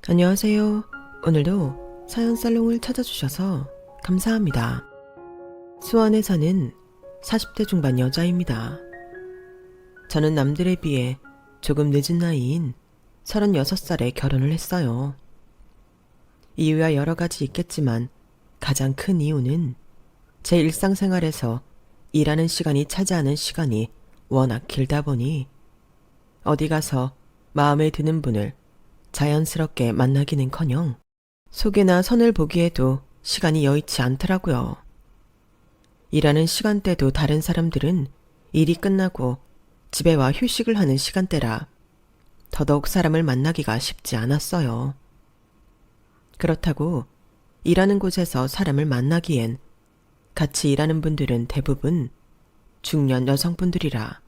안녕하세요. 오늘도 사연 살롱을 찾아주셔서 감사합니다. 수원에 사는 40대 중반 여자입니다. 저는 남들에 비해 조금 늦은 나이인 36살에 결혼을 했어요. 이유야 여러 가지 있겠지만 가장 큰 이유는 제 일상생활에서 일하는 시간이 차지하는 시간이 워낙 길다 보니 어디 가서 마음에 드는 분을 자연스럽게 만나기는커녕 소개나 선을 보기에도 시간이 여의치 않더라고요. 일하는 시간대도 다른 사람들은 일이 끝나고 집에 와 휴식을 하는 시간대라 더더욱 사람을 만나기가 쉽지 않았어요. 그렇다고 일하는 곳에서 사람을 만나기엔 같이 일하는 분들은 대부분 중년 여성분들이라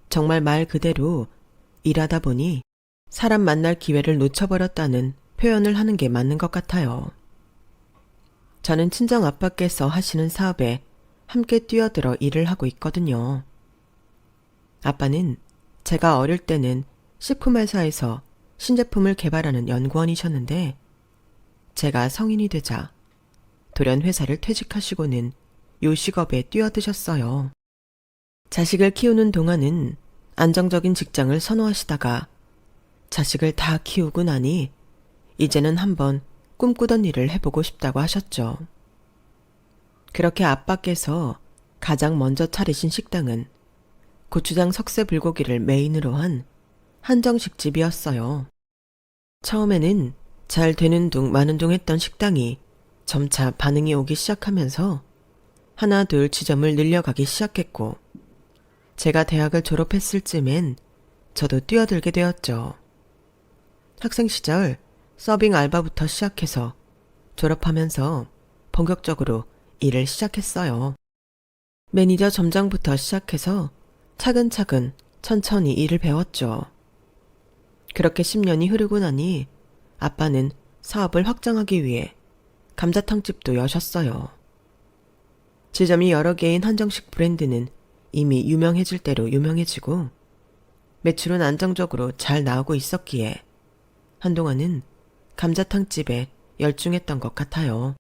정말 말 그대로 일하다 보니 사람 만날 기회를 놓쳐버렸다는 표현을 하는 게 맞는 것 같아요. 저는 친정 아빠께서 하시는 사업에 함께 뛰어들어 일을 하고 있거든요. 아빠는 제가 어릴 때는 식품 회사에서 신제품을 개발하는 연구원이셨는데 제가 성인이 되자 돌연 회사를 퇴직하시고는 요식업에 뛰어드셨어요. 자식을 키우는 동안은 안정적인 직장을 선호하시다가 자식을 다 키우고 나니 이제는 한번 꿈꾸던 일을 해보고 싶다고 하셨죠. 그렇게 아빠께서 가장 먼저 차리신 식당은 고추장 석쇠 불고기를 메인으로 한 한정식집이었어요. 처음에는 잘 되는 둥 마는 둥 했던 식당이 점차 반응이 오기 시작하면서 하나 둘 지점을 늘려가기 시작했고 제가 대학을 졸업했을 쯤엔 저도 뛰어들게 되었죠. 학생 시절 서빙 알바부터 시작해서 졸업하면서 본격적으로 일을 시작했어요. 매니저 점장부터 시작해서 차근차근 천천히 일을 배웠죠. 그렇게 10년이 흐르고 나니 아빠는 사업을 확장하기 위해 감자탕집도 여셨어요. 지점이 여러 개인 한정식 브랜드는 이미 유명해질 대로 유명해지고 매출은 안정적으로 잘 나오고 있었기에 한동안은 감자탕집에 열중했던 것 같아요.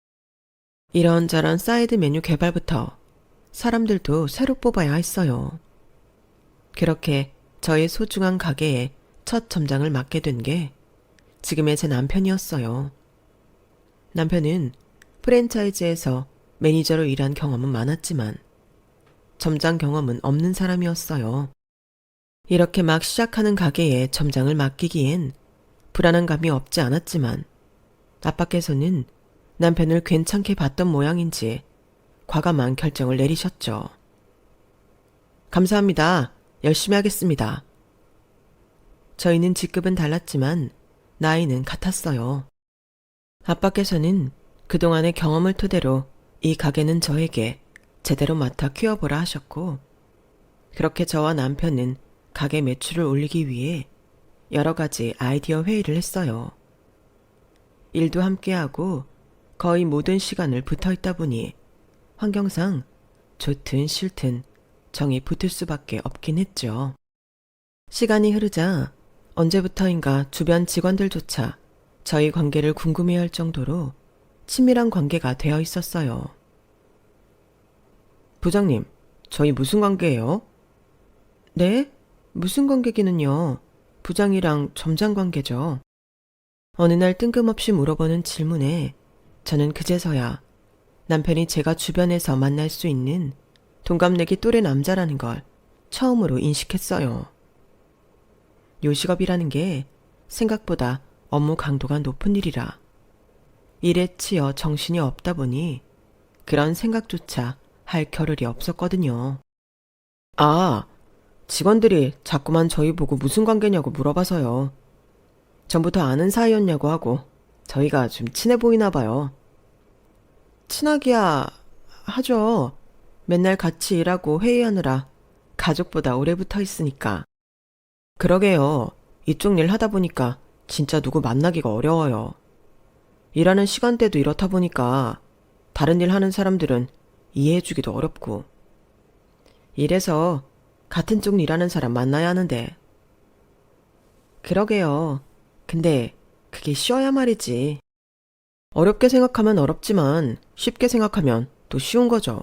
이런저런 사이드 메뉴 개발부터 사람들도 새로 뽑아야 했어요. 그렇게 저의 소중한 가게에 첫 점장을 맡게 된 게 지금의 제 남편이었어요. 남편은 프랜차이즈에서 매니저로 일한 경험은 많았지만 점장 경험은 없는 사람이었어요. 이렇게 막 시작하는 가게에 점장을 맡기기엔 불안한 감이 없지 않았지만 아빠께서는 남편을 괜찮게 봤던 모양인지 과감한 결정을 내리셨죠. 감사합니다. 열심히 하겠습니다. 저희는 직급은 달랐지만 나이는 같았어요. 아빠께서는 그동안의 경험을 토대로 이 가게는 저에게 제대로 맡아 키워보라 하셨고 그렇게 저와 남편은 가게 매출을 올리기 위해 여러 가지 아이디어 회의를 했어요. 일도 함께하고 거의 모든 시간을 붙어있다 보니 환경상 좋든 싫든 정이 붙을 수밖에 없긴 했죠. 시간이 흐르자 언제부터인가 주변 직원들조차 저희 관계를 궁금해할 정도로 친밀한 관계가 되어 있었어요. 부장님, 저희 무슨 관계예요? 네? 무슨 관계기는요? 부장이랑 점장 관계죠. 어느 날 뜬금없이 물어보는 질문에 저는 그제서야 남편이 제가 주변에서 만날 수 있는 동갑내기 또래 남자라는 걸 처음으로 인식했어요. 요식업이라는 게 생각보다 업무 강도가 높은 일이라 일에 치여 정신이 없다 보니 그런 생각조차 할 겨를이 없었거든요. 아, 직원들이 자꾸만 저희 보고 무슨 관계냐고 물어봐서요. 전부터 아는 사이였냐고 하고 저희가 좀 친해 보이나 봐요. 친하기야 하죠. 맨날 같이 일하고 회의하느라 가족보다 오래 붙어 있으니까. 그러게요. 이쪽 일 하다 보니까 진짜 누구 만나기가 어려워요. 일하는 시간대도 이렇다 보니까 다른 일 하는 사람들은 이해해주기도 어렵고. 이래서 같은 쪽 일하는 사람 만나야 하는데. 그러게요. 근데 그게 그게 쉬워야 말이지. 어렵게 생각하면 어렵지만 쉽게 생각하면 또 쉬운 거죠.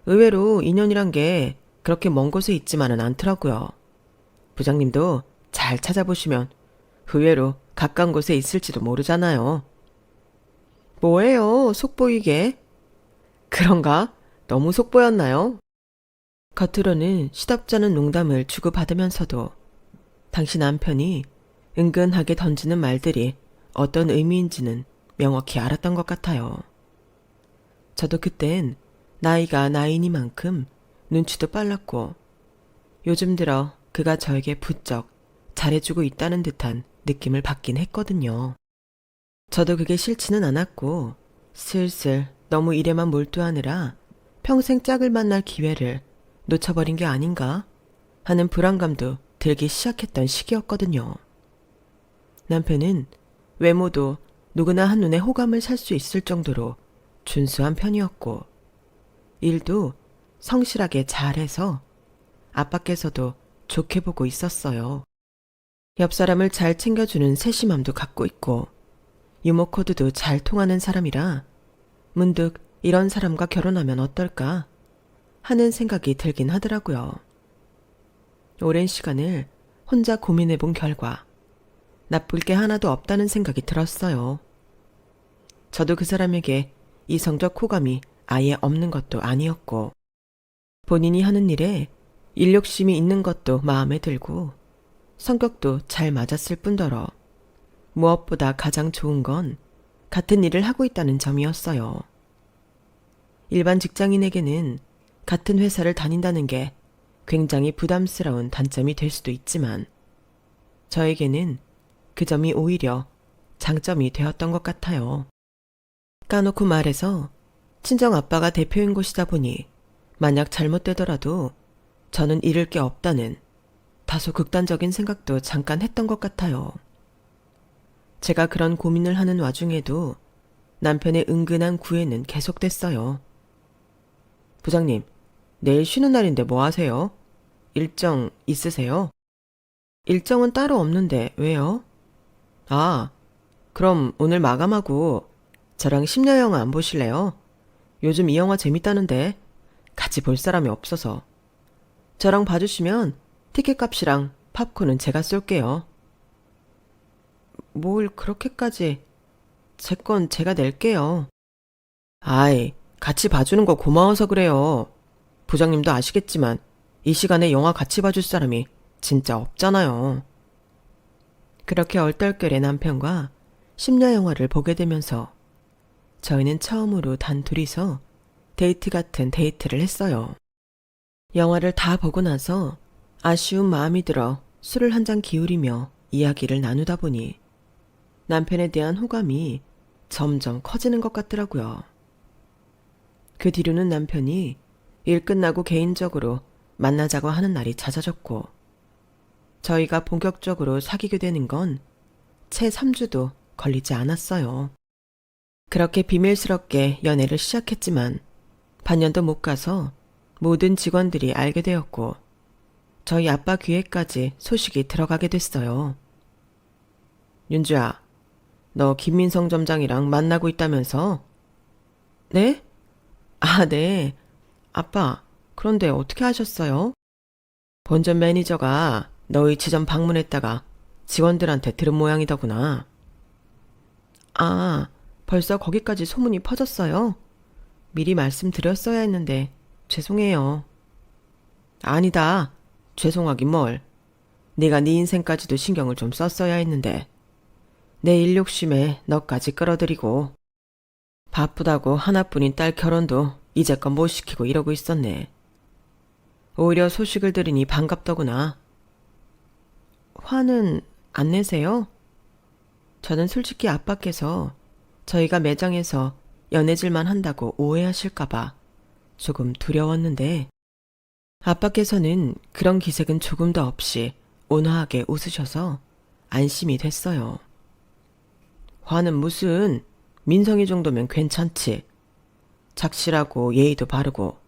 의외로 인연이란 게 그렇게 먼 곳에 있지만은 않더라고요. 부장님도 잘 찾아보시면 의외로 가까운 곳에 있을지도 모르잖아요. 뭐예요, 속보이게? 그런가? 너무 속보였나요? 겉으로는 시덥잖은 농담을 주고받으면서도 당신 남편이 은근하게 던지는 말들이 어떤 의미인지는 명확히 알았던 것 같아요. 저도 그땐 나이가 나이니만큼 눈치도 빨랐고 요즘 들어 그가 저에게 부쩍 잘해주고 있다는 듯한 느낌을 받긴 했거든요. 저도 그게 싫지는 않았고 슬슬 너무 일에만 몰두하느라 평생 짝을 만날 기회를 놓쳐버린 게 아닌가 하는 불안감도 들기 시작했던 시기였거든요. 남편은 외모도 누구나 한눈에 호감을 살 수 있을 정도로 준수한 편이었고 일도 성실하게 잘해서 아빠께서도 좋게 보고 있었어요. 옆 사람을 잘 챙겨주는 세심함도 갖고 있고 유머 코드도 잘 통하는 사람이라 문득 이런 사람과 결혼하면 어떨까 하는 생각이 들긴 하더라고요. 오랜 시간을 혼자 고민해 본 결과 나쁠 게 하나도 없다는 생각이 들었어요. 저도 그 사람에게 이성적 호감이 아예 없는 것도 아니었고 본인이 하는 일에 일욕심이 있는 것도 마음에 들고 성격도 잘 맞았을 뿐더러 무엇보다 가장 좋은 건 같은 일을 하고 있다는 점이었어요. 일반 직장인에게는 같은 회사를 다닌다는 게 굉장히 부담스러운 단점이 될 수도 있지만 저에게는 그 점이 오히려 장점이 되었던 것 같아요. 까놓고 말해서 친정 아빠가 대표인 곳이다 보니 만약 잘못되더라도 저는 잃을 게 없다는 다소 극단적인 생각도 잠깐 했던 것 같아요. 제가 그런 고민을 하는 와중에도 남편의 은근한 구애는 계속됐어요. 부장님, 내일 쉬는 날인데 뭐 하세요? 일정 있으세요? 일정은 따로 없는데 왜요? 아, 그럼 오늘 마감하고 저랑 심야 영화 안 보실래요? 요즘 이 영화 재밌다는데 같이 볼 사람이 없어서. 저랑 봐주시면 티켓 값이랑 팝콘은 제가 쏠게요. 뭘 그렇게까지. 제 건 제가 낼게요. 아이, 같이 봐주는 거 고마워서 그래요. 부장님도 아시겠지만 이 시간에 영화 같이 봐줄 사람이 진짜 없잖아요. 그렇게 얼떨결에 남편과 심야 영화를 보게 되면서 저희는 처음으로 단 둘이서 데이트 같은 데이트를 했어요. 영화를 다 보고 나서 아쉬운 마음이 들어 술을 한 잔 기울이며 이야기를 나누다 보니 남편에 대한 호감이 점점 커지는 것 같더라고요. 그 뒤로는 남편이 일 끝나고 개인적으로 만나자고 하는 날이 잦아졌고 저희가 본격적으로 사귀게 되는 건 채 3주도 걸리지 않았어요. 그렇게 비밀스럽게 연애를 시작했지만 반년도 못 가서 모든 직원들이 알게 되었고 저희 아빠 귀에까지 소식이 들어가게 됐어요. 윤주야, 너 김민성 점장이랑 만나고 있다면서? 네? 아, 네. 아빠, 그런데 어떻게 하셨어요? 본점 매니저가 너희 지점 방문했다가 직원들한테 들은 모양이더구나. 아, 벌써 거기까지 소문이 퍼졌어요? 미리 말씀드렸어야 했는데 죄송해요. 아니다. 죄송하긴 뭘. 네가 네 인생까지도 신경을 좀 썼어야 했는데 내 일욕심에 너까지 끌어들이고 바쁘다고 하나뿐인 딸 결혼도 이제껏 못 시키고 이러고 있었네. 오히려 소식을 들으니 반갑더구나. 화는 안 내세요? 저는 솔직히 아빠께서 저희가 매장에서 연애질만 한다고 오해하실까봐 조금 두려웠는데 아빠께서는 그런 기색은 조금도 없이 온화하게 웃으셔서 안심이 됐어요. 화는 무슨, 민성이 정도면 괜찮지. 착실하고 예의도 바르고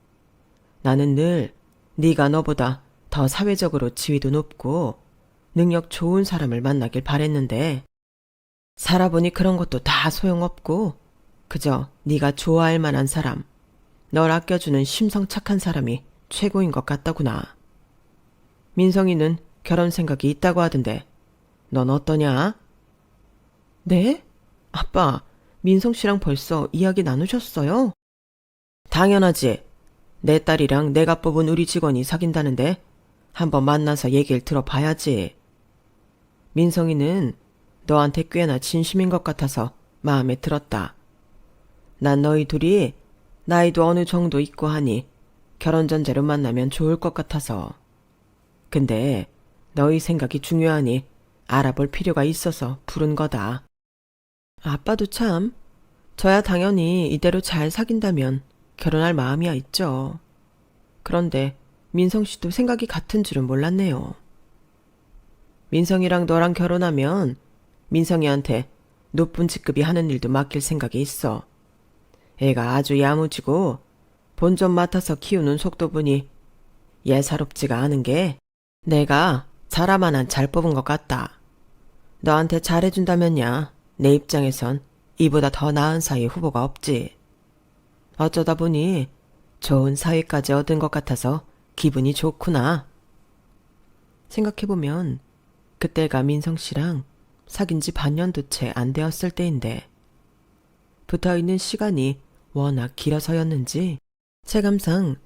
나는 늘 네가 너보다 더 사회적으로 지위도 높고 능력 좋은 사람을 만나길 바랬는데 살아보니 그런 것도 다 소용없고 그저 네가 좋아할 만한 사람, 널 아껴주는 심성 착한 사람이 최고인 것 같다구나. 민성이는 결혼 생각이 있다고 하던데 넌 어떠냐? 네? 아빠, 민성 씨랑 벌써 이야기 나누셨어요? 당연하지. 내 딸이랑 내가 뽑은 우리 직원이 사귄다는데 한번 만나서 얘기를 들어봐야지. 민성이는 너한테 꽤나 진심인 것 같아서 마음에 들었다. 난 너희 둘이 나이도 어느 정도 있고 하니 결혼 전제로 만나면 좋을 것 같아서. 근데 너희 생각이 중요하니 알아볼 필요가 있어서 부른 거다. 아빠도 참, 저야 당연히 이대로 잘 사귄다면 결혼할 마음이야 있죠. 그런데 민성 씨도 생각이 같은 줄은 몰랐네요. 민성이랑 너랑 결혼하면 민성이한테 높은 직급이 하는 일도 맡길 생각이 있어. 애가 아주 야무지고 본점 맡아서 키우는 속도 보니 예사롭지가 않은 게 내가 사람 하나 잘 뽑은 것 같다. 너한테 잘해준다면야 내 입장에선 이보다 더 나은 사위 후보가 없지. 어쩌다 보니 좋은 사위까지 얻은 것 같아서 기분이 좋구나. 생각해보면 그때가 민성 씨랑 사귄 지 반년도 채 안 되었을 때인데 붙어있는 시간이 워낙 길어서였는지 체감상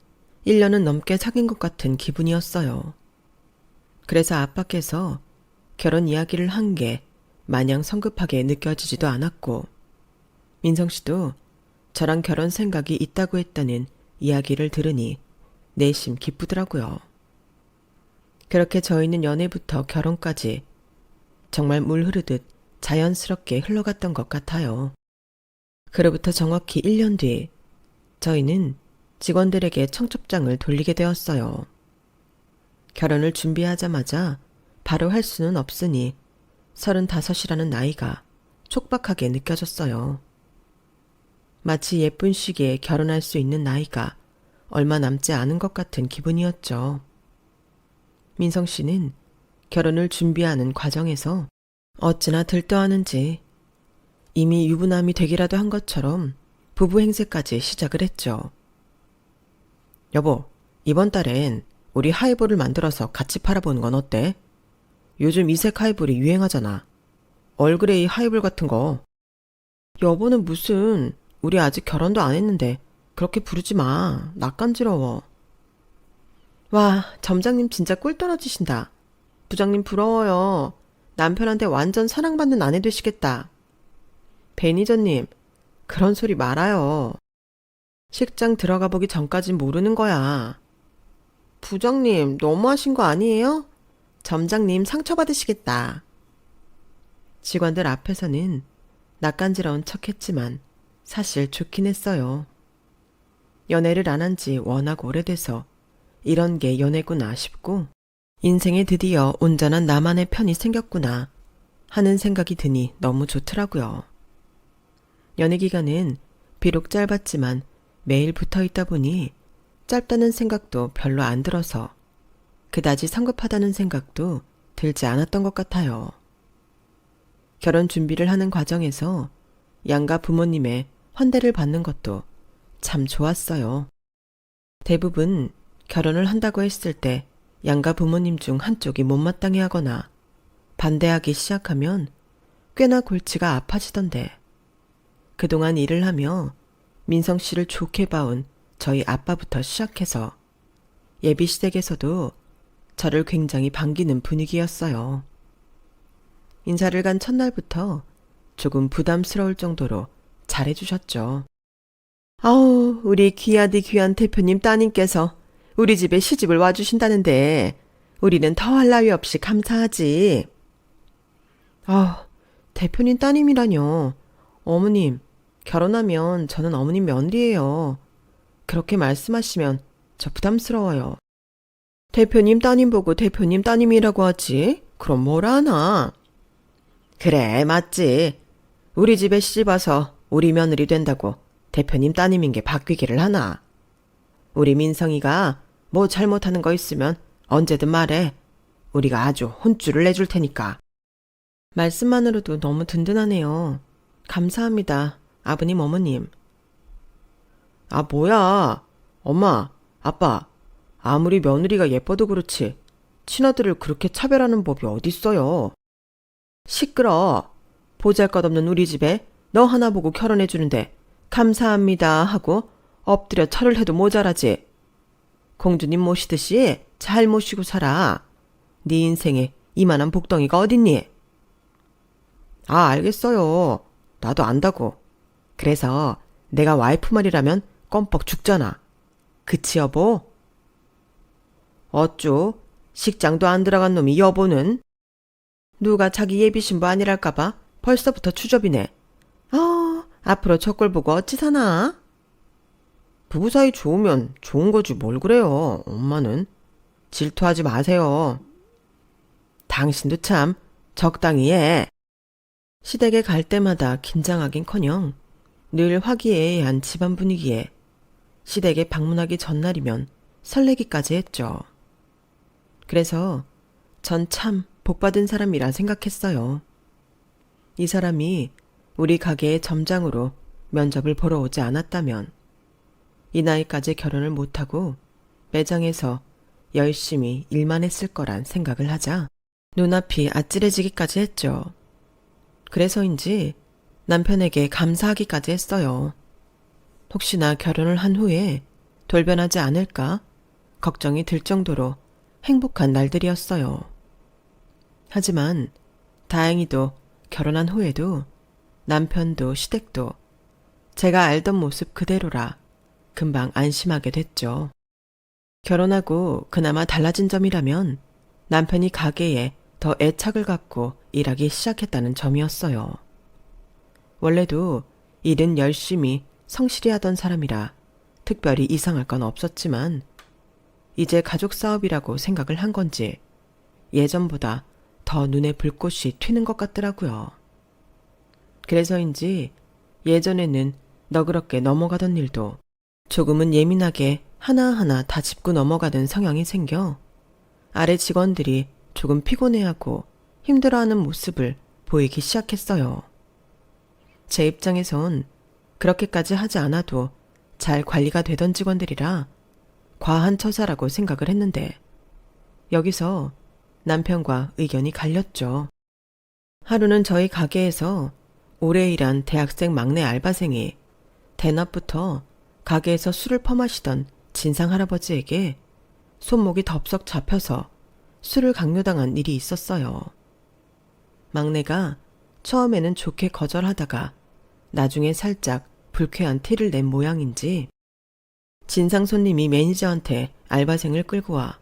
1년은 넘게 사귄 것 같은 기분이었어요. 그래서 아빠께서 결혼 이야기를 한 게 마냥 성급하게 느껴지지도 않았고 민성 씨도 저랑 결혼 생각이 있다고 했다는 이야기를 들으니 내심 기쁘더라고요. 그렇게 저희는 연애부터 결혼까지 정말 물 흐르듯 자연스럽게 흘러갔던 것 같아요. 그로부터 정확히 1년 뒤 저희는 직원들에게 청첩장을 돌리게 되었어요. 결혼을 준비하자마자 바로 할 수는 없으니 35이라는 나이가 촉박하게 느껴졌어요. 마치 예쁜 시기에 결혼할 수 있는 나이가 얼마 남지 않은 것 같은 기분이었죠. 민성 씨는 결혼을 준비하는 과정에서 어찌나 들떠하는지 이미 유부남이 되기라도 한 것처럼 부부 행세까지 시작을 했죠. 여보, 이번 달엔 우리 하이볼을 만들어서 같이 팔아보는 건 어때? 요즘 이색 하이볼이 유행하잖아. 얼그레이 하이볼 같은 거. 여보는 무슨, 우리 아직 결혼도 안 했는데 그렇게 부르지 마. 낯간지러워. 와, 점장님 진짜 꿀 떨어지신다. 부장님 부러워요. 남편한테 완전 사랑받는 아내 되시겠다. 매니저님, 그런 소리 말아요. 식장 들어가 보기 전까진 모르는 거야. 부장님, 너무하신 거 아니에요? 점장님 상처받으시겠다. 직원들 앞에서는 낯간지러운 척 했지만 사실 좋긴 했어요. 연애를 안 한 지 워낙 오래돼서 이런 게 연애구나 싶고 인생에 드디어 온전한 나만의 편이 생겼구나 하는 생각이 드니 너무 좋더라고요. 연애 기간은 비록 짧았지만 매일 붙어 있다 보니 짧다는 생각도 별로 안 들어서 그다지 성급하다는 생각도 들지 않았던 것 같아요. 결혼 준비를 하는 과정에서 양가 부모님의 환대를 받는 것도 참 좋았어요. 대부분 결혼을 한다고 했을 때 양가 부모님 중 한쪽이 못마땅해 하거나 반대하기 시작하면 꽤나 골치가 아파지던데 그동안 일을 하며 민성 씨를 좋게 봐온 저희 아빠부터 시작해서 예비 시댁에서도 저를 굉장히 반기는 분위기였어요. 인사를 간 첫날부터 조금 부담스러울 정도로 잘해주셨죠. 아우, 우리 귀하디 귀한 대표님 따님께서 우리 집에 시집을 와주신다는데 우리는 더할 나위 없이 감사하지. 아우, 대표님 따님이라뇨. 어머님, 결혼하면 저는 어머님 며느리예요. 그렇게 말씀하시면 저 부담스러워요. 대표님 따님 보고 대표님 따님이라고 하지? 그럼 뭐라 하나? 그래, 맞지. 우리 집에 시집 와서 우리 며느리 된다고 대표님 따님인 게 바뀌기를 하나. 우리 민성이가 뭐 잘못하는 거 있으면 언제든 말해. 우리가 아주 혼쭐을 내줄 테니까. 말씀만으로도 너무 든든하네요. 감사합니다. 아버님, 어머님. 아, 뭐야. 엄마, 아빠. 아무리 며느리가 예뻐도 그렇지. 친아들을 그렇게 차별하는 법이 어딨어요. 시끄러. 보잘것없는 우리 집에 너 하나 보고 결혼해주는데 감사합니다 하고 엎드려 절을 해도 모자라지. 공주님 모시듯이 잘 모시고 살아. 네 인생에 이만한 복덩이가 어딨니? 아, 알겠어요. 나도 안다고. 그래서 내가 와이프 말이라면 껌뻑 죽잖아. 그치, 여보? 어쭈? 식장도 안 들어간 놈이 여보는? 누가 자기 예비신부 아니랄까봐 벌써부터 추접이네. 앞으로 저 꼴 보고 어찌 사나? 부부 사이 좋으면 좋은 거지 뭘 그래요, 엄마는. 질투하지 마세요. 당신도 참 적당히 해. 시댁에 갈 때마다 긴장하긴커녕 늘 화기애애한 집안 분위기에 시댁에 방문하기 전날이면 설레기까지 했죠. 그래서 전 참 복받은 사람이라 생각했어요. 이 사람이 우리 가게의 점장으로 면접을 보러 오지 않았다면 이 나이까지 결혼을 못하고 매장에서 열심히 일만 했을 거란 생각을 하자 눈앞이 아찔해지기까지 했죠. 그래서인지 남편에게 감사하기까지 했어요. 혹시나 결혼을 한 후에 돌변하지 않을까 걱정이 들 정도로 행복한 날들이었어요. 하지만 다행히도 결혼한 후에도 남편도 시댁도 제가 알던 모습 그대로라 금방 안심하게 됐죠. 결혼하고 그나마 달라진 점이라면 남편이 가게에 더 애착을 갖고 일하기 시작했다는 점이었어요. 원래도 일은 열심히 성실히 하던 사람이라 특별히 이상할 건 없었지만 이제 가족 사업이라고 생각을 한 건지 예전보다 더 눈에 불꽃이 튀는 것 같더라고요. 그래서인지 예전에는 너그럽게 넘어가던 일도 조금은 예민하게 하나하나 다 짚고 넘어가는 성향이 생겨 아래 직원들이 조금 피곤해하고 힘들어하는 모습을 보이기 시작했어요. 제 입장에선 그렇게까지 하지 않아도 잘 관리가 되던 직원들이라 과한 처사라고 생각을 했는데 여기서 남편과 의견이 갈렸죠. 하루는 저희 가게에서 오래 일한 대학생 막내 알바생이 대낮부터 가게에서 술을 퍼마시던 진상 할아버지에게 손목이 덥석 잡혀서 술을 강요당한 일이 있었어요. 막내가 처음에는 좋게 거절하다가 나중에 살짝 불쾌한 티를 낸 모양인지 진상 손님이 매니저한테 알바생을 끌고 와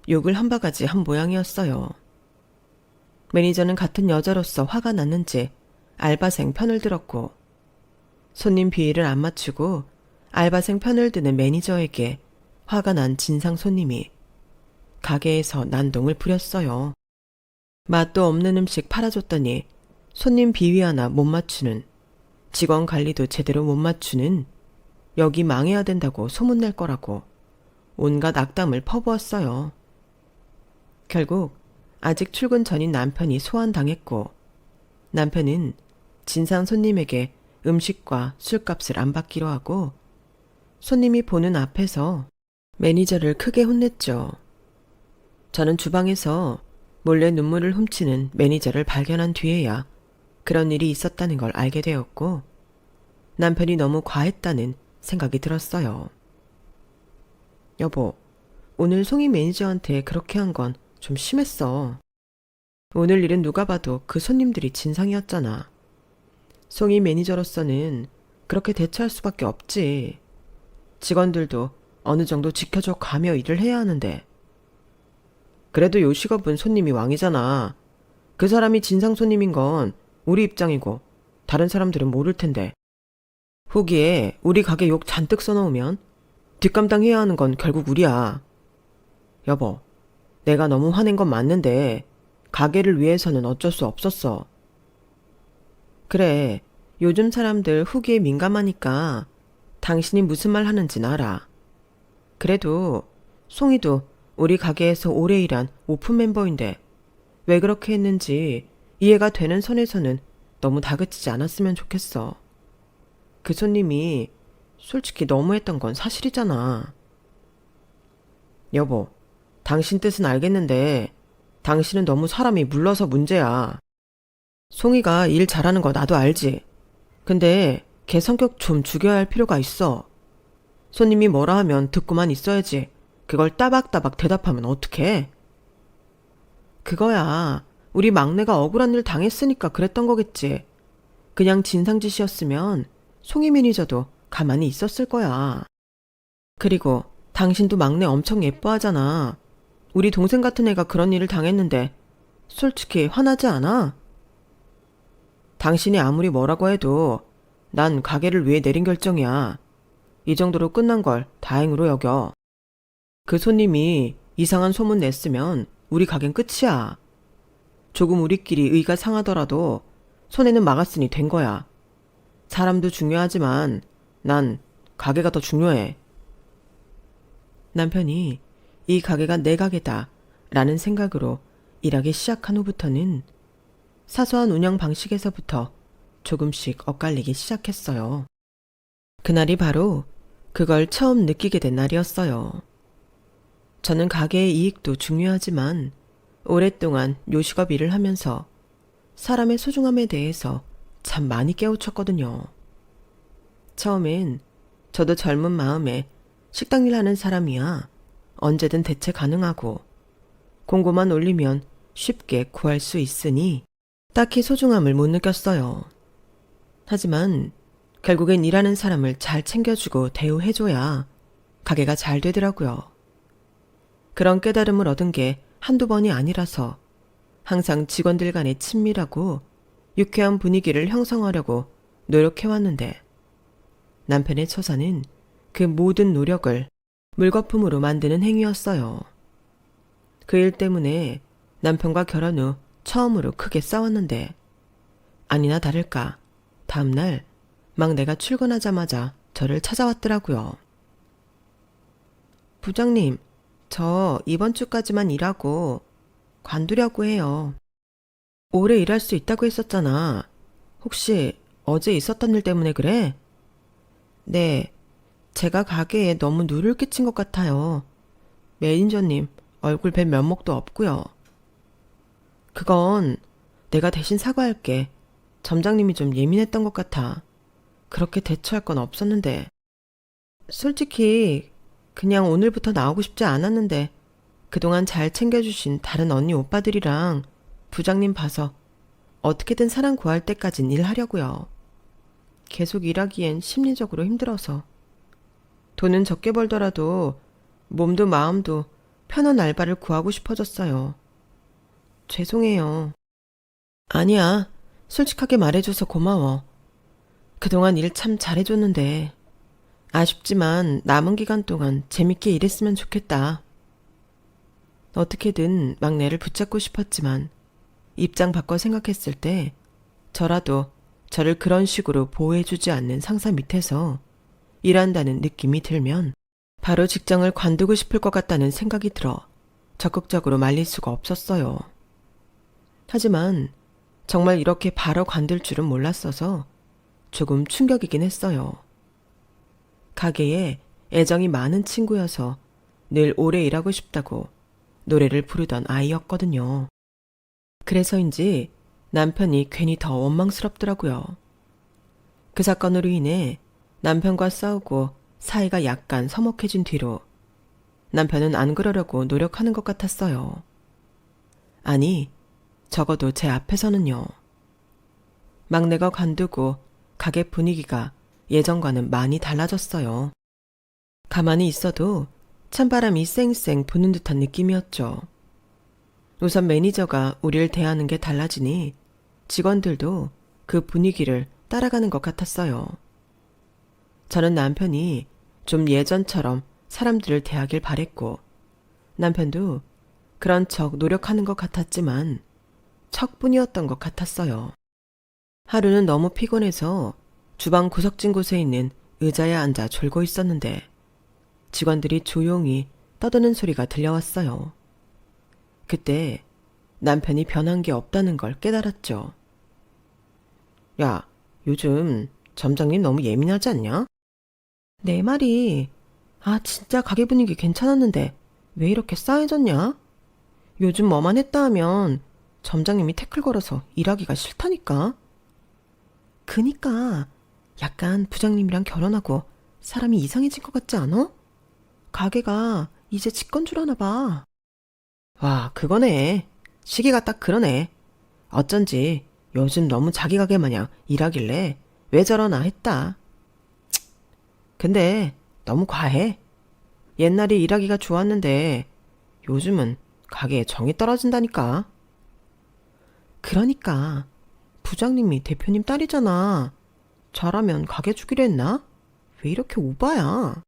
욕을 한 바가지 한 모양이었어요. 매니저는 같은 여자로서 화가 났는지 알바생 편을 들었고 손님 비위를 안 맞추고 알바생 편을 드는 매니저에게 화가 난 진상 손님이 가게에서 난동을 부렸어요. 맛도 없는 음식 팔아줬더니 손님 비위 하나 못 맞추는, 직원 관리도 제대로 못 맞추는, 여기 망해야 된다고 소문낼 거라고 온갖 악담을 퍼부었어요. 결국 아직 출근 전인 남편이 소환당했고 남편은 진상 손님에게 음식과 술값을 안 받기로 하고 손님이 보는 앞에서 매니저를 크게 혼냈죠. 저는 주방에서 몰래 눈물을 훔치는 매니저를 발견한 뒤에야 그런 일이 있었다는 걸 알게 되었고 남편이 너무 과했다는 생각이 들었어요. 여보, 오늘 송이 매니저한테 그렇게 한 건 좀 심했어. 오늘 일은 누가 봐도 그 손님들이 진상이었잖아. 송이 매니저로서는 그렇게 대처할 수밖에 없지. 직원들도 어느 정도 지켜줘 가며 일을 해야 하는데. 그래도 요식업은 손님이 왕이잖아. 그 사람이 진상 손님인 건 우리 입장이고 다른 사람들은 모를 텐데. 후기에 우리 가게 욕 잔뜩 써놓으면 뒷감당해야 하는 건 결국 우리야. 여보, 내가 너무 화낸 건 맞는데 가게를 위해서는 어쩔 수 없었어. 그래, 요즘 사람들 후기에 민감하니까 당신이 무슨 말 하는진 알아. 그래도 송이도 우리 가게에서 오래 일한 오픈 멤버인데 왜 그렇게 했는지 이해가 되는 선에서는 너무 다그치지 않았으면 좋겠어. 그 손님이 솔직히 너무했던 건 사실이잖아. 여보, 당신 뜻은 알겠는데 당신은 너무 사람이 물러서 문제야. 송이가 일 잘하는 거 나도 알지. 근데 걔 성격 좀 죽여야 할 필요가 있어. 손님이 뭐라 하면 듣고만 있어야지. 그걸 따박따박 대답하면 어떡해? 그거야. 우리 막내가 억울한 일 당했으니까 그랬던 거겠지. 그냥 진상짓이었으면 송이 매니저도 가만히 있었을 거야. 그리고 당신도 막내 엄청 예뻐하잖아. 우리 동생 같은 애가 그런 일을 당했는데 솔직히 화나지 않아? 당신이 아무리 뭐라고 해도 난 가게를 위해 내린 결정이야. 이 정도로 끝난 걸 다행으로 여겨. 그 손님이 이상한 소문 냈으면 우리 가게는 끝이야. 조금 우리끼리 의가 상하더라도 손해는 막았으니 된 거야. 사람도 중요하지만 난 가게가 더 중요해. 남편이 이 가게가 내 가게다 라는 생각으로 일하기 시작한 후부터는 사소한 운영 방식에서부터 조금씩 엇갈리기 시작했어요. 그날이 바로 그걸 처음 느끼게 된 날이었어요. 저는 가게의 이익도 중요하지만 오랫동안 요식업 일을 하면서 사람의 소중함에 대해서 참 많이 깨우쳤거든요. 처음엔 저도 젊은 마음에 식당 일 하는 사람이야 언제든 대체 가능하고 공고만 올리면 쉽게 구할 수 있으니 딱히 소중함을 못 느꼈어요. 하지만 결국엔 일하는 사람을 잘 챙겨주고 대우해줘야 가게가 잘 되더라고요. 그런 깨달음을 얻은 게 한두 번이 아니라서 항상 직원들 간에 친밀하고 유쾌한 분위기를 형성하려고 노력해왔는데 남편의 처사는 그 모든 노력을 물거품으로 만드는 행위였어요. 그 일 때문에 남편과 결혼 후 처음으로 크게 싸웠는데 아니나 다를까 다음날 막내가 출근하자마자 저를 찾아왔더라고요. 부장님, 저 이번 주까지만 일하고 관두려고 해요. 오래 일할 수 있다고 했었잖아. 혹시 어제 있었던 일 때문에 그래? 네, 제가 가게에 너무 누를 끼친 것 같아요. 매니저님 얼굴 뵐 면목도 없고요. 그건 내가 대신 사과할게. 점장님이 좀 예민했던 것 같아. 그렇게 대처할 건 없었는데. 솔직히 그냥 오늘부터 나오고 싶지 않았는데 그동안 잘 챙겨주신 다른 언니 오빠들이랑 부장님 봐서 어떻게든 사람 구할 때까진 일하려고요. 계속 일하기엔 심리적으로 힘들어서. 돈은 적게 벌더라도 몸도 마음도 편한 알바를 구하고 싶어졌어요. 죄송해요. 아니야. 솔직하게 말해줘서 고마워. 그동안 일 참 잘해줬는데 아쉽지만 남은 기간 동안 재밌게 일했으면 좋겠다. 어떻게든 막내를 붙잡고 싶었지만 입장 바꿔 생각했을 때 저라도 저를 그런 식으로 보호해주지 않는 상사 밑에서 일한다는 느낌이 들면 바로 직장을 관두고 싶을 것 같다는 생각이 들어 적극적으로 말릴 수가 없었어요. 하지만 정말 이렇게 바로 관둘 줄은 몰랐어서 조금 충격이긴 했어요. 가게에 애정이 많은 친구여서 늘 오래 일하고 싶다고 노래를 부르던 아이였거든요. 그래서인지 남편이 괜히 더 원망스럽더라고요. 그 사건으로 인해 남편과 싸우고 사이가 약간 서먹해진 뒤로 남편은 안 그러려고 노력하는 것 같았어요. 아니, 적어도 제 앞에서는요. 막내가 관두고 가게 분위기가 예전과는 많이 달라졌어요. 가만히 있어도 찬바람이 쌩쌩 부는 듯한 느낌이었죠. 우선 매니저가 우리를 대하는 게 달라지니 직원들도 그 분위기를 따라가는 것 같았어요. 저는 남편이 좀 예전처럼 사람들을 대하길 바랬고 남편도 그런 척 노력하는 것 같았지만 척뿐이었던 것 같았어요. 하루는 너무 피곤해서 주방 구석진 곳에 있는 의자에 앉아 졸고 있었는데 직원들이 조용히 떠드는 소리가 들려왔어요. 그때 남편이 변한 게 없다는 걸 깨달았죠. 야, 요즘 점장님 너무 예민하지 않냐? 내 말이, 진짜 가게 분위기 괜찮았는데 왜 이렇게 싸해졌냐? 요즘 뭐만 했다 하면 점장님이 태클 걸어서 일하기가 싫다니까. 그니까 약간 부장님이랑 결혼하고 사람이 이상해진 것 같지 않아? 가게가 이제 집권줄 아나 봐. 와, 그거네. 시기가 딱 그러네. 어쩐지 요즘 너무 자기 가게 마냥 일하길래 왜 저러나 했다. 근데 너무 과해. 옛날에 일하기가 좋았는데 요즘은 가게에 정이 떨어진다니까. 그러니까 부장님이 대표님 딸이잖아. 잘하면 가게 주기로 했나? 왜 이렇게 오바야?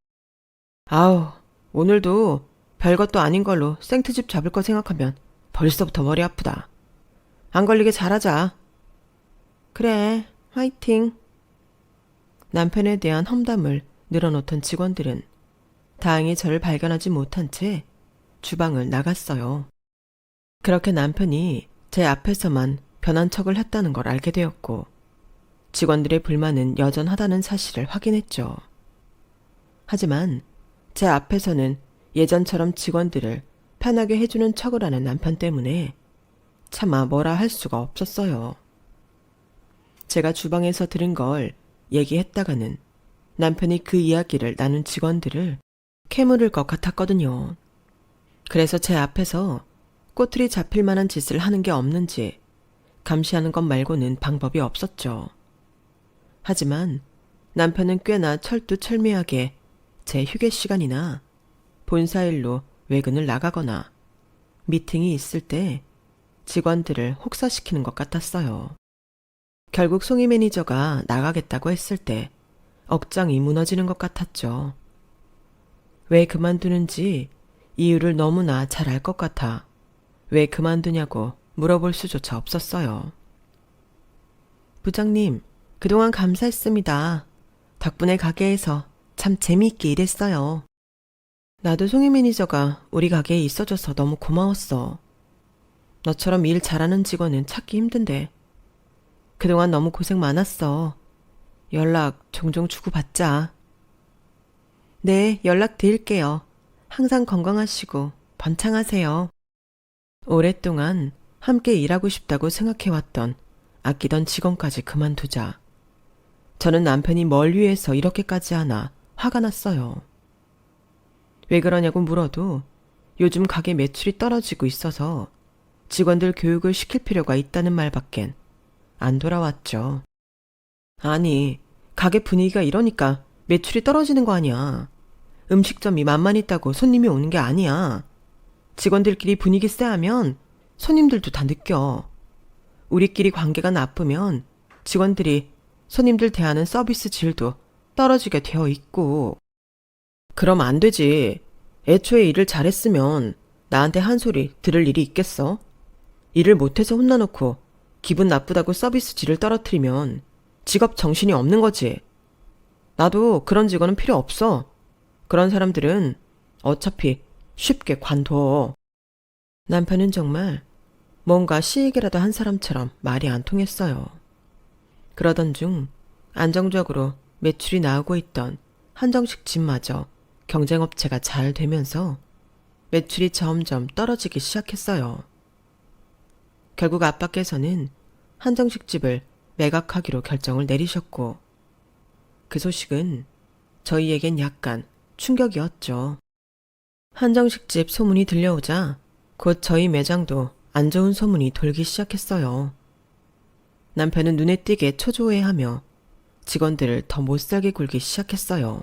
아우, 오늘도 별것도 아닌 걸로 생트집 잡을 거 생각하면 벌써부터 머리 아프다. 안 걸리게 잘하자. 그래, 화이팅. 남편에 대한 험담을 늘어놓던 직원들은 다행히 저를 발견하지 못한 채 주방을 나갔어요. 그렇게 남편이 제 앞에서만 변한 척을 했다는 걸 알게 되었고 직원들의 불만은 여전하다는 사실을 확인했죠. 하지만 제 앞에서는 예전처럼 직원들을 편하게 해주는 척을 하는 남편 때문에 차마 뭐라 할 수가 없었어요. 제가 주방에서 들은 걸 얘기했다가는 남편이 그 이야기를 나눈 직원들을 캐물을 것 같았거든요. 그래서 제 앞에서 꼬투리 잡힐 만한 짓을 하는 게 없는지 감시하는 것 말고는 방법이 없었죠. 하지만 남편은 꽤나 철두철미하게 제 휴게 시간이나 본사일로 외근을 나가거나 미팅이 있을 때 직원들을 혹사시키는 것 같았어요. 결국 송이 매니저가 나가겠다고 했을 때 억장이 무너지는 것 같았죠. 왜 그만두는지 이유를 너무나 잘 알 것 같아 왜 그만두냐고 물어볼 수조차 없었어요. 부장님, 그동안 감사했습니다. 덕분에 가게에서 참 재미있게 일했어요. 나도 송이 매니저가 우리 가게에 있어줘서 너무 고마웠어. 너처럼 일 잘하는 직원은 찾기 힘든데. 그동안 너무 고생 많았어. 연락 종종 주고받자. 네, 연락드릴게요. 항상 건강하시고 번창하세요. 오랫동안 함께 일하고 싶다고 생각해왔던 아끼던 직원까지 그만두자. 저는 남편이 뭘 위해서 이렇게까지 하나 화가 났어요. 왜 그러냐고 물어도 요즘 가게 매출이 떨어지고 있어서 직원들 교육을 시킬 필요가 있다는 말밖엔 안 돌아왔죠. 아니, 가게 분위기가 이러니까 매출이 떨어지는 거 아니야. 음식점이 만만 있다고 손님이 오는 게 아니야. 직원들끼리 분위기 쎄하면 손님들도 다 느껴. 우리끼리 관계가 나쁘면 직원들이 손님들 대하는 서비스 질도 떨어지게 되어 있고. 그럼 안 되지. 애초에 일을 잘했으면 나한테 한 소리 들을 일이 있겠어? 일을 못해서 혼나놓고 기분 나쁘다고 서비스 질을 떨어뜨리면 직업 정신이 없는 거지. 나도 그런 직원은 필요 없어. 그런 사람들은 어차피 쉽게 관둬. 남편은 정말 뭔가 시 얘기라도 한 사람처럼 말이 안 통했어요. 그러던 중 안정적으로 매출이 나오고 있던 한정식 집마저 경쟁업체가 잘 되면서 매출이 점점 떨어지기 시작했어요. 결국 아빠께서는 한정식 집을 매각하기로 결정을 내리셨고 그 소식은 저희에겐 약간 충격이었죠. 한정식집 소문이 들려오자 곧 저희 매장도 안 좋은 소문이 돌기 시작했어요. 남편은 눈에 띄게 초조해하며 직원들을 더 못살게 굴기 시작했어요.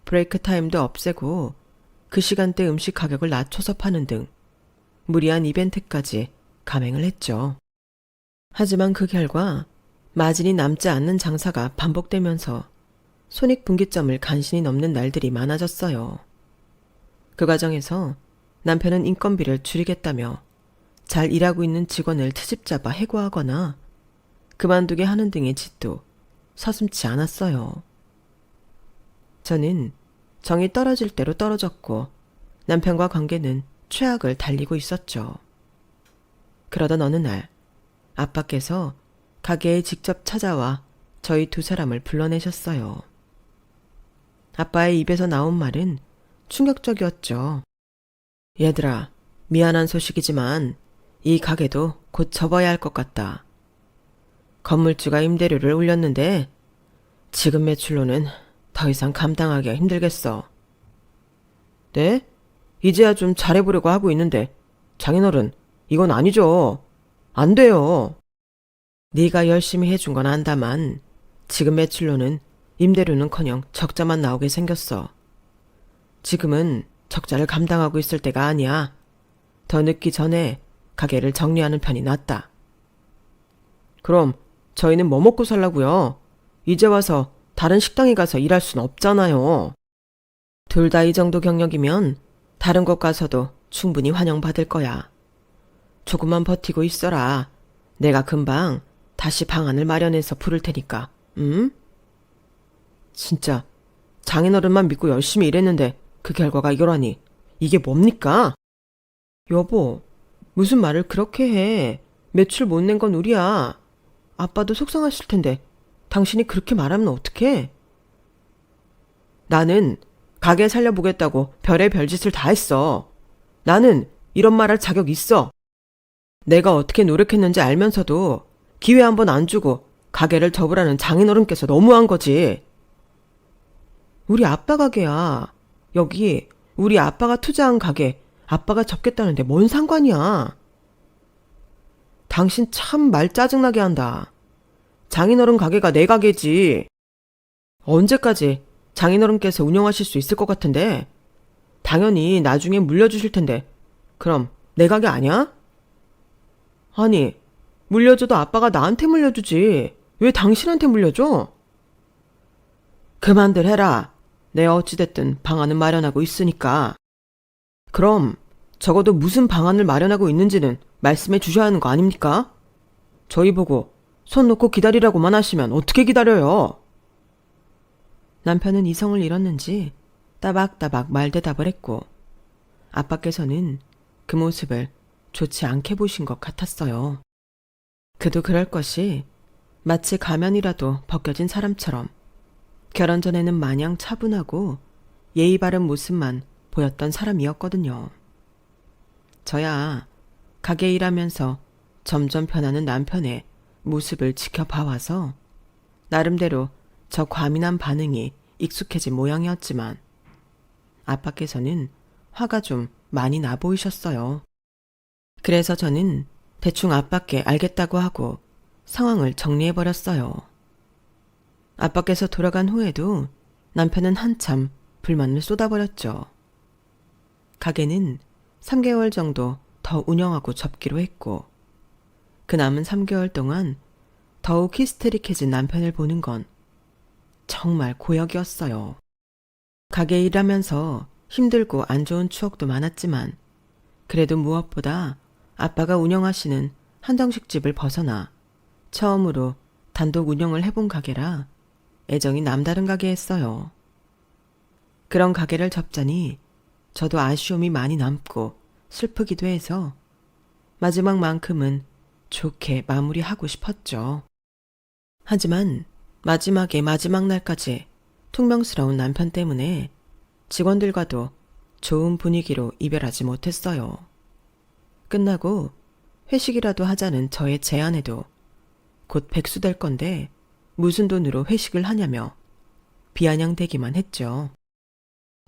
브레이크 타임도 없애고 그 시간대 음식 가격을 낮춰서 파는 등 무리한 이벤트까지 감행을 했죠. 하지만 그 결과 마진이 남지 않는 장사가 반복되면서 손익분기점을 간신히 넘는 날들이 많아졌어요. 그 과정에서 남편은 인건비를 줄이겠다며 잘 일하고 있는 직원을 트집 잡아 해고하거나 그만두게 하는 등의 짓도 서슴지 않았어요. 저는 정이 떨어질 대로 떨어졌고 남편과 관계는 최악을 달리고 있었죠. 그러던 어느 날 아빠께서 가게에 직접 찾아와 저희 두 사람을 불러내셨어요. 아빠의 입에서 나온 말은 충격적이었죠. 얘들아, 미안한 소식이지만 이 가게도 곧 접어야 할 것 같다. 건물주가 임대료를 올렸는데 지금 매출로는 더 이상 감당하기가 힘들겠어. 네? 이제야 좀 잘해보려고 하고 있는데 장인어른, 이건 아니죠. 안 돼요. 네가 열심히 해준 건 안다만 지금 매출로는 임대료는커녕 적자만 나오게 생겼어. 지금은 적자를 감당하고 있을 때가 아니야. 더 늦기 전에 가게를 정리하는 편이 낫다. 그럼 저희는 뭐 먹고 살라고요? 이제 와서 다른 식당에 가서 일할 순 없잖아요. 둘 다 이 정도 경력이면 다른 곳 가서도 충분히 환영받을 거야. 조금만 버티고 있어라. 내가 금방 다시 방안을 마련해서 부를 테니까. 응? 진짜 장인어른만 믿고 열심히 일했는데 그 결과가 이거라니. 이게 뭡니까? 여보, 무슨 말을 그렇게 해. 매출 못 낸 건 우리야. 아빠도 속상하실 텐데 당신이 그렇게 말하면 어떡해? 나는 가게 살려보겠다고 별의 별짓을 다 했어. 나는 이런 말 할 자격 있어. 내가 어떻게 노력했는지 알면서도 기회 한 번 안 주고 가게를 접으라는 장인어른께서 너무한 거지. 우리 아빠 가게야. 여기 우리 아빠가 투자한 가게 아빠가 접겠다는데 뭔 상관이야. 당신 참 말 짜증나게 한다. 장인어른 가게가 내 가게지. 언제까지 장인어른께서 운영하실 수 있을 것 같은데? 당연히 나중에 물려주실 텐데 그럼 내 가게 아니야? 아니, 물려줘도 아빠가 나한테 물려주지. 왜 당신한테 물려줘? 그만들 해라. 내가 어찌됐든 방안은 마련하고 있으니까. 그럼 적어도 무슨 방안을 마련하고 있는지는 말씀해 주셔야 하는 거 아닙니까? 저희 보고 손 놓고 기다리라고만 하시면 어떻게 기다려요? 남편은 이성을 잃었는지 따박따박 말대답을 했고 아빠께서는 그 모습을 좋지 않게 보신 것 같았어요. 그도 그럴 것이 마치 가면이라도 벗겨진 사람처럼 결혼 전에는 마냥 차분하고 예의 바른 모습만 보였던 사람이었거든요. 저야 가게 일하면서 점점 변하는 남편의 모습을 지켜봐와서 나름대로 저 과민한 반응이 익숙해진 모양이었지만 아빠께서는 화가 좀 많이 나 보이셨어요. 그래서 저는 대충 아빠께 알겠다고 하고 상황을 정리해버렸어요. 아빠께서 돌아간 후에도 남편은 한참 불만을 쏟아버렸죠. 가게는 3개월 정도 더 운영하고 접기로 했고 그 남은 3개월 동안 더욱 히스테릭해진 남편을 보는 건 정말 고역이었어요. 가게 일하면서 힘들고 안 좋은 추억도 많았지만 그래도 무엇보다 아빠가 운영하시는 한정식집을 벗어나 처음으로 단독 운영을 해본 가게라 애정이 남다른 가게였어요. 그런 가게를 접자니 저도 아쉬움이 많이 남고 슬프기도 해서 마지막만큼은 좋게 마무리하고 싶었죠. 하지만 마지막의 마지막 날까지 퉁명스러운 남편 때문에 직원들과도 좋은 분위기로 이별하지 못했어요. 끝나고 회식이라도 하자는 저의 제안에도 곧 백수될 건데 무슨 돈으로 회식을 하냐며 비아냥대기만 했죠.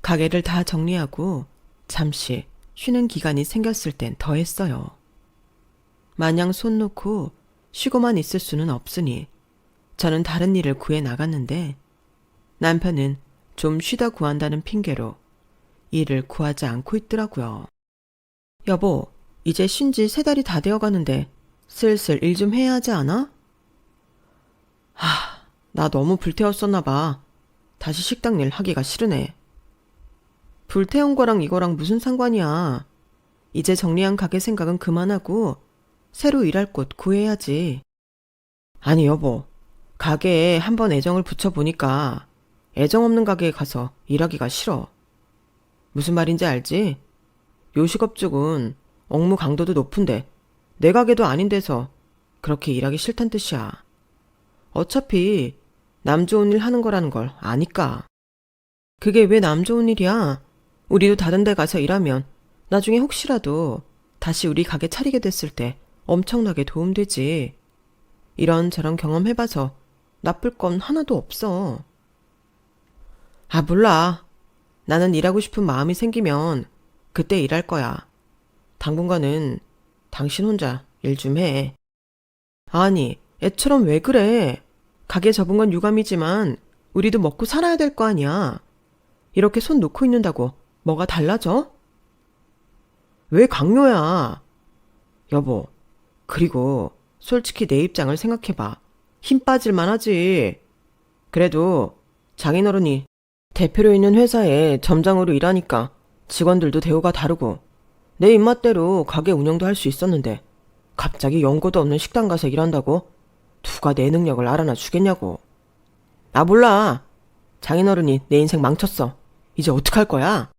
가게를 다 정리하고 잠시 쉬는 기간이 생겼을 땐 더 했어요. 마냥 손 놓고 쉬고만 있을 수는 없으니 저는 다른 일을 구해 나갔는데 남편은 좀 쉬다 구한다는 핑계로 일을 구하지 않고 있더라고요. 여보, 이제 쉰 지 3달이 다 되어가는데 슬슬 일 좀 해야 하지 않아? 나 너무 불태웠었나 봐. 다시 식당 일 하기가 싫으네. 불태운 거랑 이거랑 무슨 상관이야. 이제 정리한 가게 생각은 그만하고 새로 일할 곳 구해야지. 아니 여보, 가게에 한번 애정을 붙여보니까 애정 없는 가게에 가서 일하기가 싫어. 무슨 말인지 알지? 요식업 쪽은 업무 강도도 높은데 내 가게도 아닌 데서 그렇게 일하기 싫단 뜻이야. 어차피 남 좋은 일 하는 거라는 걸 아니까. 그게 왜 남 좋은 일이야? 우리도 다른 데 가서 일하면 나중에 혹시라도 다시 우리 가게 차리게 됐을 때 엄청나게 도움되지. 이런저런 경험해봐서 나쁠 건 하나도 없어. 아, 몰라. 나는 일하고 싶은 마음이 생기면 그때 일할 거야. 당분간은 당신 혼자 일 좀 해. 아니, 애처럼 왜 그래? 가게 접은 건 유감이지만 우리도 먹고 살아야 될 거 아니야. 이렇게 손 놓고 있는다고 뭐가 달라져? 왜 강요야? 여보, 그리고 솔직히 내 입장을 생각해봐. 힘 빠질만 하지. 그래도 장인어른이 대표로 있는 회사에 점장으로 일하니까 직원들도 대우가 다르고 내 입맛대로 가게 운영도 할 수 있었는데 갑자기 연고도 없는 식당 가서 일한다고 누가 내 능력을 알아나 주겠냐고. 아, 몰라. 장인어른이 내 인생 망쳤어. 이제 어떡할 거야?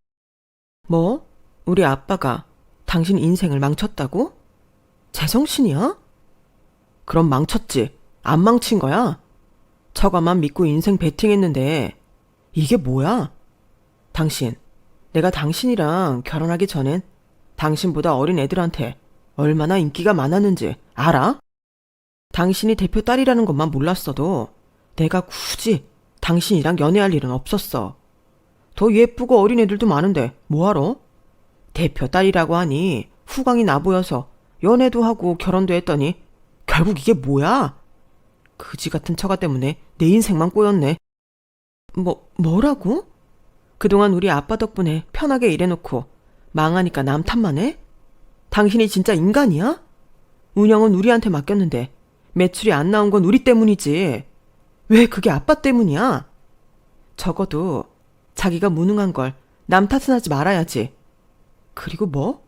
뭐? 우리 아빠가 당신 인생을 망쳤다고? 제정신이야? 그럼 망쳤지. 안 망친 거야? 처가만 믿고 인생 베팅했는데 이게 뭐야? 당신, 내가 당신이랑 결혼하기 전엔 당신보다 어린 애들한테 얼마나 인기가 많았는지 알아? 당신이 대표 딸이라는 것만 몰랐어도 내가 굳이 당신이랑 연애할 일은 없었어. 더 예쁘고 어린 애들도 많은데 뭐하러? 대표 딸이라고 하니 후광이 나 보여서 연애도 하고 결혼도 했더니 결국 이게 뭐야? 그지 같은 처가 때문에 내 인생만 꼬였네. 뭐라고? 그동안 우리 아빠 덕분에 편하게 일해놓고 망하니까 남 탓만 해? 당신이 진짜 인간이야? 운영은 우리한테 맡겼는데 매출이 안 나온 건 우리 때문이지. 왜 그게 아빠 때문이야? 적어도 자기가 무능한 걸 남 탓은 하지 말아야지. 그리고 뭐?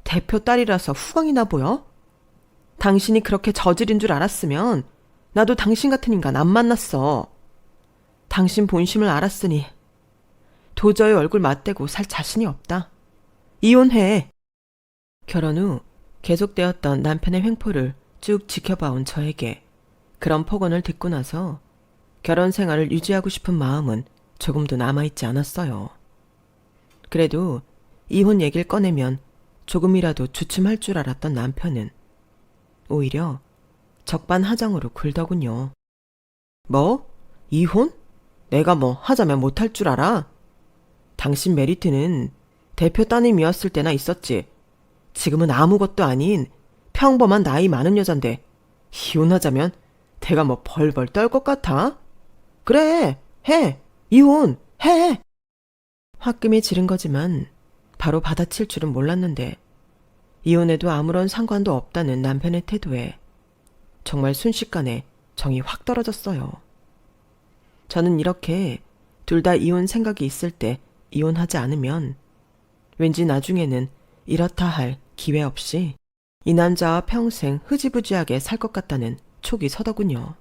대표 딸이라서 후광이 나 보여? 당신이 그렇게 저질인 줄 알았으면 나도 당신 같은 인간 안 만났어. 당신 본심을 알았으니 도저히 얼굴 맞대고 살 자신이 없다. 이혼해. 결혼 후 계속되었던 남편의 횡포를 쭉 지켜봐온 저에게 그런 폭언을 듣고 나서 결혼 생활을 유지하고 싶은 마음은 조금도 남아있지 않았어요. 그래도 이혼 얘기를 꺼내면 조금이라도 주춤할 줄 알았던 남편은 오히려 적반하장으로 굴더군요. 뭐? 이혼? 내가 뭐 하자면 못할 줄 알아? 당신 메리트는 대표 따님이었을 때나 있었지. 지금은 아무것도 아닌 평범한 나이 많은 여잔데 이혼하자면 내가 뭐 벌벌 떨 것 같아? 그래, 해! 이혼! 해! 화끈히 지른 거지만 바로 받아칠 줄은 몰랐는데 이혼해도 아무런 상관도 없다는 남편의 태도에 정말 순식간에 정이 확 떨어졌어요. 저는 이렇게 둘 다 이혼 생각이 있을 때 이혼하지 않으면 왠지 나중에는 이렇다 할 기회 없이 이 남자와 평생 흐지부지하게 살 것 같다는 촉이 서더군요.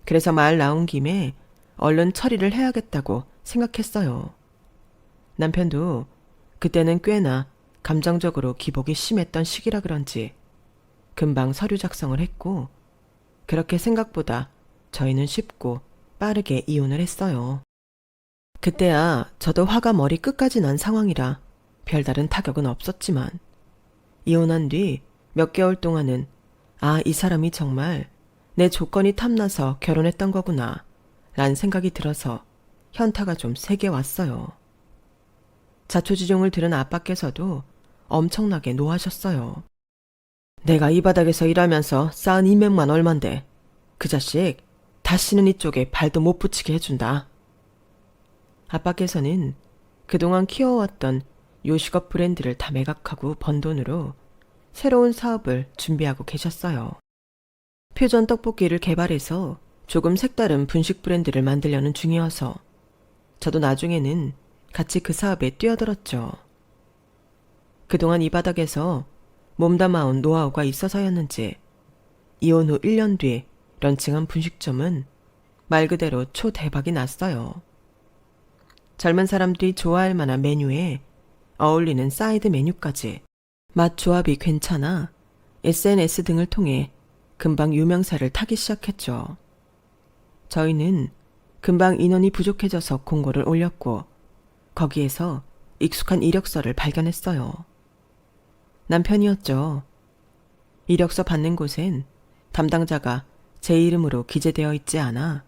그래서 말 나온 김에 얼른 처리를 해야겠다고 생각했어요. 남편도 그때는 꽤나 감정적으로 기복이 심했던 시기라 그런지 금방 서류 작성을 했고 그렇게 생각보다 저희는 쉽고 빠르게 이혼을 했어요. 그때야 저도 화가 머리 끝까지 난 상황이라 별다른 타격은 없었지만 이혼한 뒤 몇 개월 동안은 이 사람이 정말 내 조건이 탐나서 결혼했던 거구나 란 생각이 들어서 현타가 좀 세게 왔어요. 자초지종을 들은 아빠께서도 엄청나게 노하셨어요. 내가 이 바닥에서 일하면서 쌓은 인맥만 얼만데 그 자식 다시는 이쪽에 발도 못 붙이게 해준다. 아빠께서는 그동안 키워왔던 요식업 브랜드를 다 매각하고 번 돈으로 새로운 사업을 준비하고 계셨어요. 퓨전 떡볶이를 개발해서 조금 색다른 분식 브랜드를 만들려는 중이어서 저도 나중에는 같이 그 사업에 뛰어들었죠. 그동안 이 바닥에서 몸담아온 노하우가 있어서였는지 이혼 후 1년 뒤 런칭한 분식점은 말 그대로 초대박이 났어요. 젊은 사람들이 좋아할 만한 메뉴에 어울리는 사이드 메뉴까지 맛 조합이 괜찮아 SNS 등을 통해 금방 유명사를 타기 시작했죠. 저희는 금방 인원이 부족해져서 공고를 올렸고 거기에서 익숙한 이력서를 발견했어요. 남편이었죠. 이력서 받는 곳엔 담당자가 제 이름으로 기재되어 있지 않아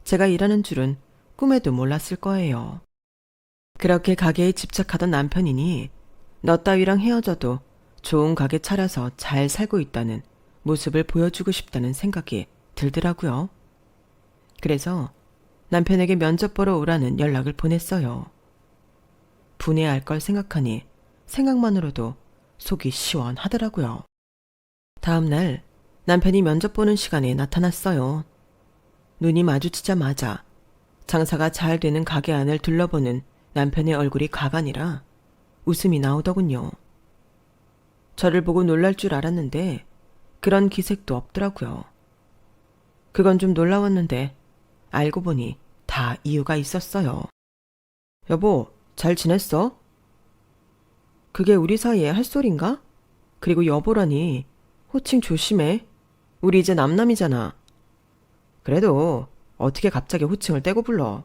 제가 일하는 줄은 꿈에도 몰랐을 거예요. 그렇게 가게에 집착하던 남편이니 너 따위랑 헤어져도 좋은 가게 차려서 잘 살고 있다는 모습을 보여주고 싶다는 생각이 들더라고요. 그래서 남편에게 면접 보러 오라는 연락을 보냈어요. 분해할 걸 생각하니 생각만으로도 속이 시원하더라고요. 다음 날 남편이 면접 보는 시간에 나타났어요. 눈이 마주치자마자 장사가 잘 되는 가게 안을 둘러보는 남편의 얼굴이 가관이라 웃음이 나오더군요. 저를 보고 놀랄 줄 알았는데 그런 기색도 없더라고요. 그건 좀 놀라웠는데 알고 보니 다 이유가 있었어요. 여보, 잘 지냈어? 그게 우리 사이에 할 소린가? 그리고 여보라니 호칭 조심해. 우리 이제 남남이잖아. 그래도 어떻게 갑자기 호칭을 떼고 불러.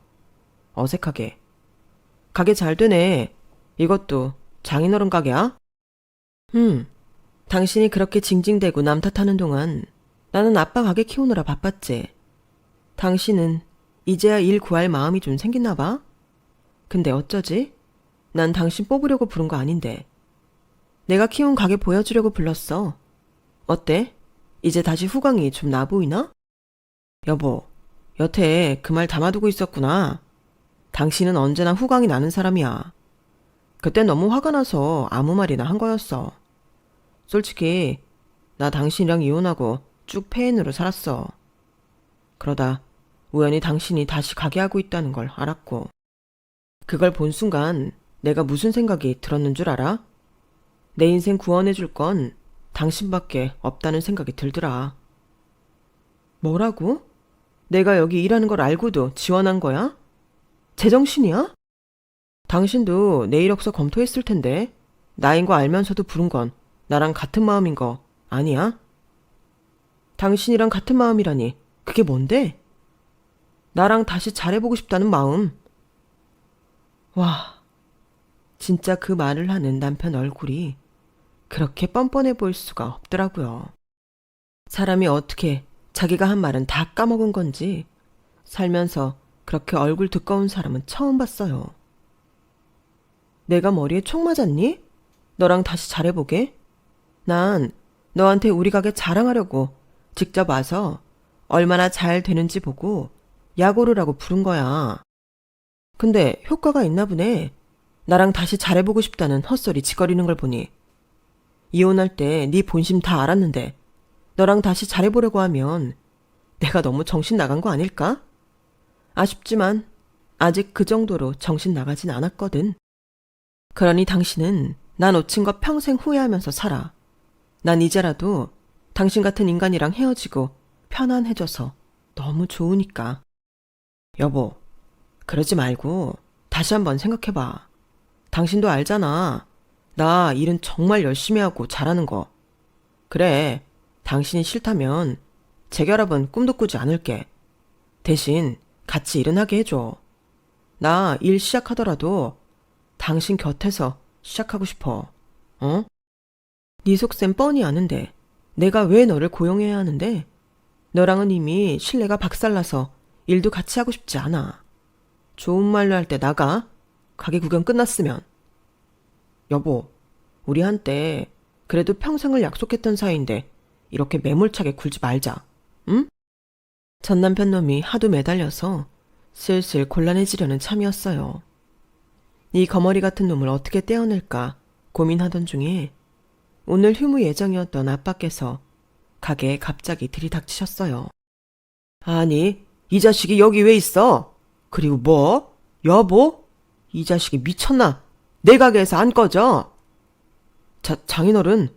어색하게. 가게 잘 되네. 이것도 장인어른 가게야? 당신이 그렇게 징징대고 남 탓하는 동안 나는 아빠 가게 키우느라 바빴지. 당신은 이제야 일 구할 마음이 좀 생겼나 봐? 근데 어쩌지? 난 당신 뽑으려고 부른 거 아닌데. 내가 키운 가게 보여주려고 불렀어. 어때? 이제 다시 후광이 좀 나 보이나? 여보, 여태 그 말 담아두고 있었구나. 당신은 언제나 후광이 나는 사람이야. 그때 너무 화가 나서 아무 말이나 한 거였어. 솔직히 나 당신이랑 이혼하고 쭉 폐인으로 살았어. 그러다 우연히 당신이 다시 가게 하고 있다는 걸 알았고 그걸 본 순간 내가 무슨 생각이 들었는 줄 알아? 내 인생 구원해 줄 건 당신밖에 없다는 생각이 들더라. 뭐라고? 내가 여기 일하는 걸 알고도 지원한 거야? 제정신이야? 당신도 내 이력서 검토했을 텐데 나인 거 알면서도 부른 건 나랑 같은 마음인 거 아니야? 당신이랑 같은 마음이라니 그게 뭔데? 나랑 다시 잘해보고 싶다는 마음. 와, 진짜 그 말을 하는 남편 얼굴이 그렇게 뻔뻔해 보일 수가 없더라고요. 사람이 어떻게 자기가 한 말은 다 까먹은 건지 살면서 그렇게 얼굴 두꺼운 사람은 처음 봤어요. 내가 머리에 총 맞았니? 너랑 다시 잘해보게? 난 너한테 우리 가게 자랑하려고 직접 와서 얼마나 잘 되는지 보고 약오르라고 부른 거야. 근데 효과가 있나 보네. 나랑 다시 잘해보고 싶다는 헛소리 짓거리는 걸 보니. 이혼할 때 네 본심 다 알았는데 너랑 다시 잘해보려고 하면 내가 너무 정신 나간 거 아닐까? 아쉽지만 아직 그 정도로 정신 나가진 않았거든. 그러니 당신은 나 놓친 거 평생 후회하면서 살아. 난 이제라도 당신 같은 인간이랑 헤어지고 편안해져서 너무 좋으니까. 여보, 그러지 말고 다시 한번 생각해봐. 당신도 알잖아. 나 일은 정말 열심히 하고 잘하는 거. 그래, 당신이 싫다면 재결합은 꿈도 꾸지 않을게. 대신 같이 일은 하게 해줘. 나 일 시작하더라도 당신 곁에서 시작하고 싶어. 어? 네 속셈 뻔히 아는데 내가 왜 너를 고용해야 하는데? 너랑은 이미 신뢰가 박살나서 일도 같이 하고 싶지 않아. 좋은 말로 할 때 나가. 가게 구경 끝났으면. 여보, 우리 한때 그래도 평생을 약속했던 사이인데 이렇게 매몰차게 굴지 말자. 응? 전 남편 놈이 하도 매달려서 슬슬 곤란해지려는 참이었어요. 이 거머리 같은 놈을 어떻게 떼어낼까 고민하던 중에 오늘 휴무 예정이었던 아빠께서 가게에 갑자기 들이닥치셨어요. 아니, 이 자식이 여기 왜 있어? 그리고 뭐? 여보? 이 자식이 미쳤나? 내 가게에서 안 꺼져? 장인어른.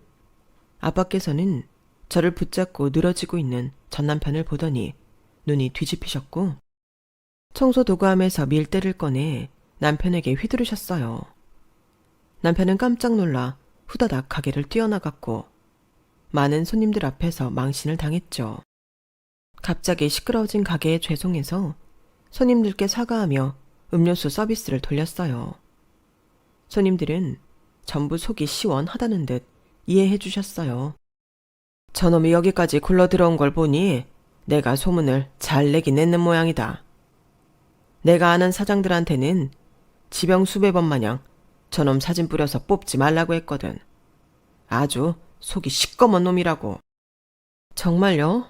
아빠께서는 저를 붙잡고 늘어지고 있는 전 남편을 보더니 눈이 뒤집히셨고 청소 도구함에서 밀대를 꺼내 남편에게 휘두르셨어요. 남편은 깜짝 놀라 후다닥 가게를 뛰어나갔고 많은 손님들 앞에서 망신을 당했죠. 갑자기 시끄러워진 가게에 죄송해서 손님들께 사과하며 음료수 서비스를 돌렸어요. 손님들은 전부 속이 시원하다는 듯 이해해 주셨어요. 저놈이 여기까지 굴러 들어온 걸 보니 내가 소문을 잘 내긴 냈는 모양이다. 내가 아는 사장들한테는 지병 수백 번 마냥 저놈 사진 뿌려서 뽑지 말라고 했거든. 아주 속이 시꺼먼 놈이라고. 정말요?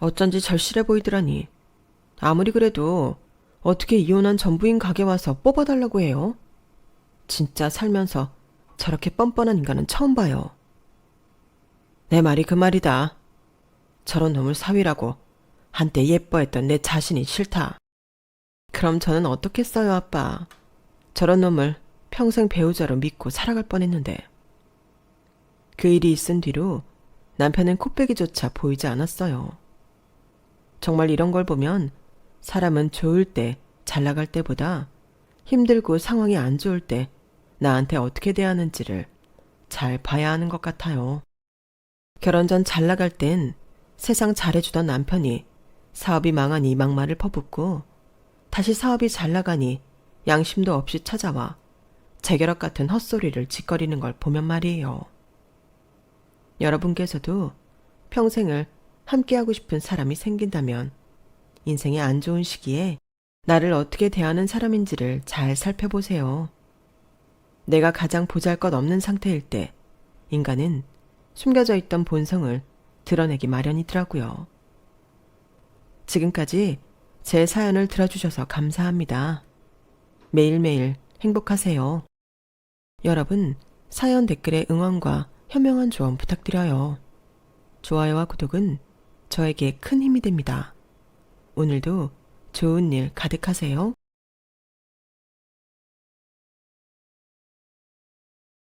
어쩐지 절실해 보이더라니. 아무리 그래도 어떻게 이혼한 전부인 가게 와서 뽑아달라고 해요? 진짜 살면서 저렇게 뻔뻔한 인간은 처음 봐요. 내 말이 그 말이다. 저런 놈을 사위라고 한때 예뻐했던 내 자신이 싫다. 그럼 저는 어떻겠어요, 아빠. 저런 놈을 평생 배우자로 믿고 살아갈 뻔했는데. 그 일이 있은 뒤로 남편은 코빼기조차 보이지 않았어요. 정말 이런 걸 보면 사람은 좋을 때, 잘 나갈 때보다 힘들고 상황이 안 좋을 때 나한테 어떻게 대하는지를 잘 봐야 하는 것 같아요. 결혼 전 잘 나갈 땐 세상 잘해주던 남편이 사업이 망하니 막말을 퍼붓고 다시 사업이 잘 나가니 양심도 없이 찾아와 재결합 같은 헛소리를 짓거리는 걸 보면 말이에요. 여러분께서도 평생을 함께하고 싶은 사람이 생긴다면 인생의 안 좋은 시기에 나를 어떻게 대하는 사람인지를 잘 살펴보세요. 내가 가장 보잘것없는 상태일 때 인간은 숨겨져 있던 본성을 드러내기 마련이더라고요. 지금까지 제 사연을 들어주셔서 감사합니다. 매일매일 행복하세요. 여러분, 사연 댓글에 응원과 현명한 조언 부탁드려요. 좋아요와 구독은 저에게 큰 힘이 됩니다. 오늘도 좋은 일 가득하세요.